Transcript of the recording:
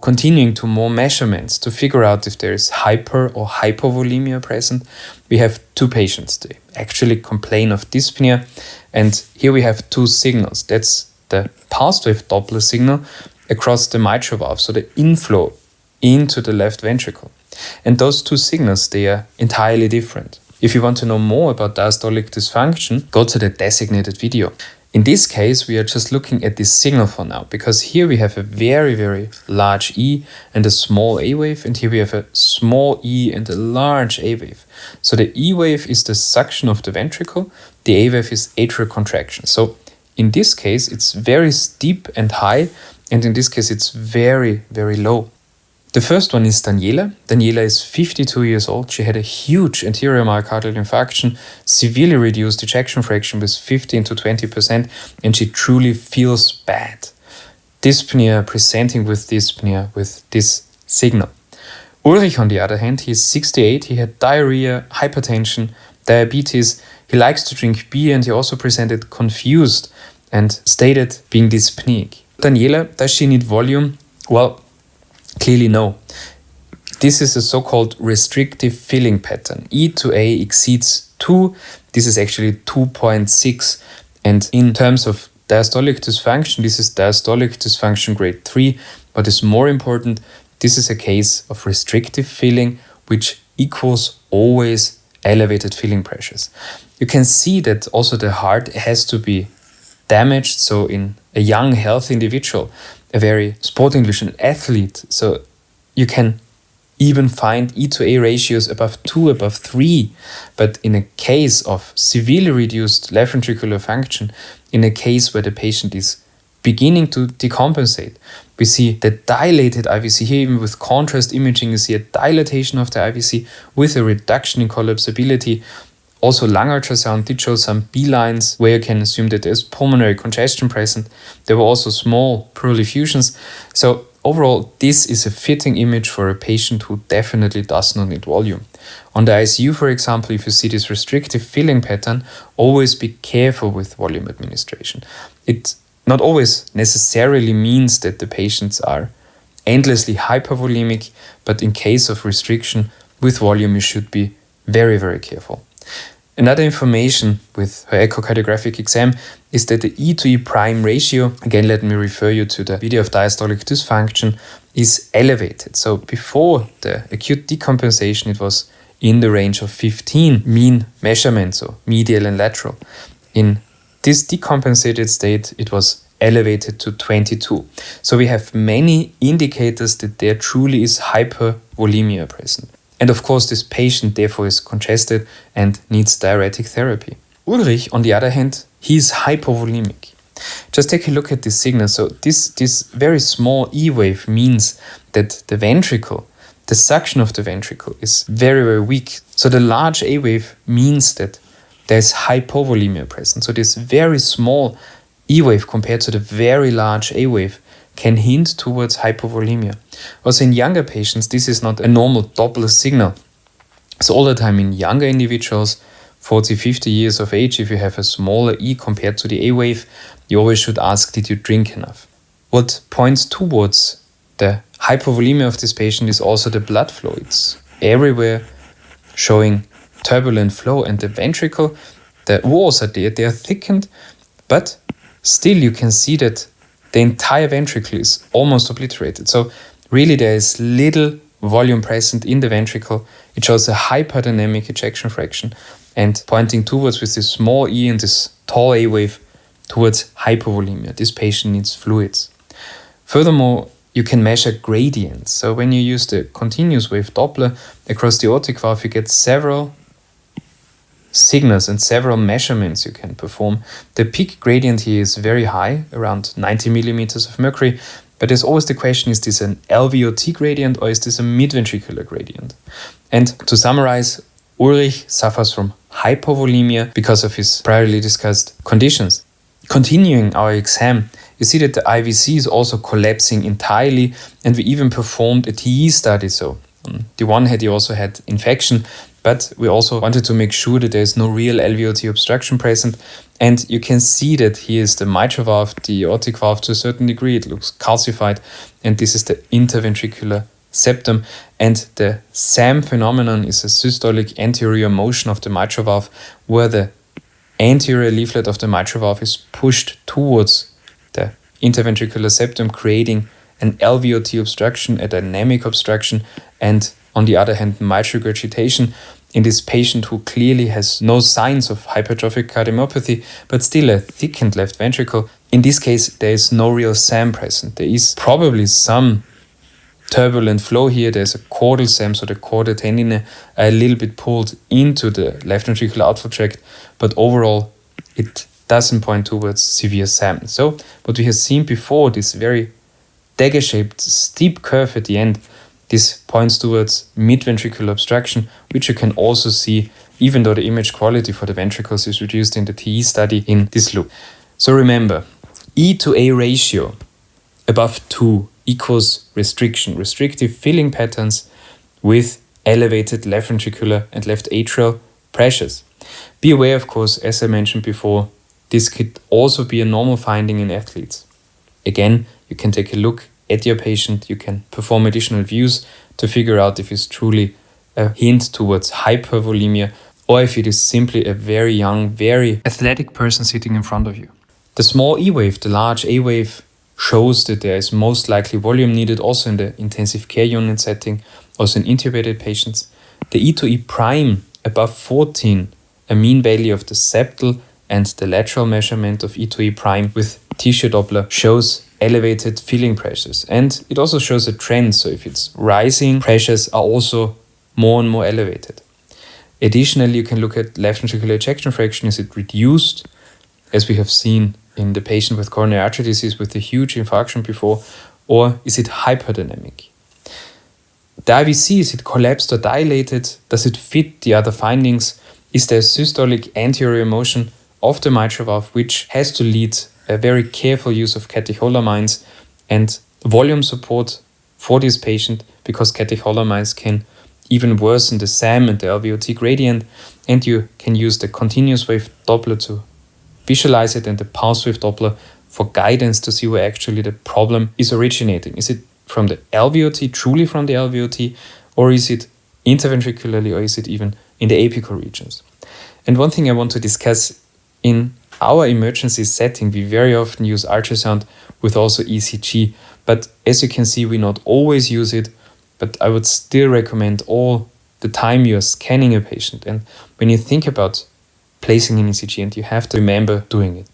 continuing to more measurements to figure out if there is hyper or hypovolemia present, we have two patients. They actually complain of dyspnea, and here we have two signals. That's the pulse wave Doppler signal across the mitral valve, so the inflow into the left ventricle. And those two signals, they are entirely different. If you want to know more about diastolic dysfunction, go to the designated video. In this case, we are just looking at this signal for now, because here we have a very, very large E and a small A wave, and here we have a small E and a large A wave. So the E wave is the suction of the ventricle, the A wave is atrial contraction. So in this case, it's very steep and high, and in this case, it's very, very low. The first one is Daniela. Daniela is 52 years old. She had a huge anterior myocardial infarction, severely reduced ejection fraction with 15 to 20%, and she truly feels bad. Dyspnea, presenting with dyspnea with this signal. Ulrich, on the other hand, he is 68. He had diarrhea, hypertension, diabetes. He likes to drink beer, and he also presented confused and stated being dyspneic. Daniela, does she need volume? Well, clearly no. This is a so-called restrictive filling pattern. E to A exceeds 2. This is actually 2.6. And in terms of diastolic dysfunction, this is diastolic dysfunction grade 3. What is more important, this is a case of restrictive filling, which equals always elevated filling pressures. You can see that also the heart has to be damaged. So in a young, healthy individual, a very sporting individual, athlete, so you can even find E to A ratios above 2, above 3. But in a case of severely reduced left ventricular function, in a case where the patient is beginning to decompensate, we see the dilated IVC here. Even with contrast imaging, you see a dilatation of the IVC with a reduction in collapsibility. Also, lung ultrasound did show some B lines where you can assume that there's pulmonary congestion present. There were also small pleural effusions. So overall, this is a fitting image for a patient who definitely does not need volume. On the ICU, for example, if you see this restrictive filling pattern, always be careful with volume administration. It not always necessarily means that the patients are endlessly hypervolemic, but in case of restriction with volume, you should be very, very careful. Another information with her echocardiographic exam is that the E to E prime ratio, again let me refer you to the video of diastolic dysfunction, is elevated. So before the acute decompensation, it was in the range of 15 mean measurements, so medial and lateral. In this decompensated state, it was elevated to 22. So we have many indicators that there truly is hypervolemia present. And of course, this patient therefore is congested and needs diuretic therapy. Ulrich, on the other hand, he is hypovolemic. Just take a look at this signal. So this very small E wave means that the ventricle, the suction of the ventricle is very, very weak. So the large A wave means that there's hypovolemia present. So this very small E wave compared to the very large A wave can hint towards hypovolemia. Also in younger patients, this is not a normal Doppler signal. So all the time in younger individuals, 40, 50 years of age, if you have a smaller E compared to the A wave, you always should ask, did you drink enough? What points towards the hypovolemia of this patient is also the blood flow. It's everywhere showing turbulent flow, and the ventricle, the walls are there, they are thickened, but still you can see that the entire ventricle is almost obliterated. So really there is little volume present in the ventricle. It shows a hyperdynamic ejection fraction and pointing towards, with this small E and this tall A wave, towards hypovolemia. This patient needs fluids. Furthermore, you can measure gradients. So when you use the continuous wave Doppler across the aortic valve, you get several signals and several measurements you can perform. The peak gradient here is very high, around 90 millimeters of mercury, but there's always the question, is this an LVOT gradient or is this a midventricular gradient? And to summarize, Ulrich suffers from hypovolemia because of his previously discussed conditions. Continuing our exam, you see that the IVC is also collapsing entirely, and we even performed a TE study. So on the one hand, he also had infection, But we also wanted to make sure that there is no real LVOT obstruction present. And you can see that here is the mitral valve, the aortic valve to a certain degree. It looks calcified. And this is the interventricular septum. And the SAM phenomenon is a systolic anterior motion of the mitral valve, where the anterior leaflet of the mitral valve is pushed towards the interventricular septum, creating an LVOT obstruction, a dynamic obstruction, and on the other hand, mitral regurgitation in this patient who clearly has no signs of hypertrophic cardiomyopathy, but still a thickened left ventricle. In this case, there is no real SAM present. There is probably some turbulent flow here. There's a chordal SAM, so the chordae tendineae are a little bit pulled into the left ventricular outflow tract, but overall, it doesn't point towards severe SAM. So what we have seen before, this very dagger-shaped steep curve at the end, this points towards mid-ventricular obstruction, which you can also see even though the image quality for the ventricles is reduced in the TE study in this loop. So remember, E to A ratio above 2 equals restriction, restrictive filling patterns with elevated left ventricular and left atrial pressures. Be aware, of course, as I mentioned before, this could also be a normal finding in athletes. Again, you can take a look at your patient, you can perform additional views to figure out if it's truly a hint towards hypervolemia or if it is simply a very young, very athletic person sitting in front of you. The small E wave, the large A wave, shows that there is most likely volume needed also in the intensive care unit setting, also in intubated patients. The E to E prime above 14, a mean value of the septal and the lateral measurement of E to E prime with tissue Doppler, shows elevated filling pressures. And it also shows a trend, so if it's rising, pressures are also more and more elevated. Additionally, you can look at left ventricular ejection fraction. Is it reduced, as we have seen in the patient with coronary artery disease with a huge infarction before, or is it hyperdynamic? The IVC, is it collapsed or dilated? Does it fit the other findings? Is there a systolic anterior motion of the mitral valve, which has to lead a very careful use of catecholamines and volume support for this patient, because catecholamines can even worsen the SAM and the LVOT gradient, and you can use the continuous wave Doppler to visualize it and the pulse wave Doppler for guidance to see where actually the problem is originating. Is it from the LVOT, truly from the LVOT, or is it interventricularly, or is it even in the apical regions? And one thing I want to discuss, in our emergency setting, we very often use ultrasound with also ECG, but as you can see, we not always use it, but I would still recommend all the time you're scanning a patient. And when you think about placing an ECG, and you have to remember doing it.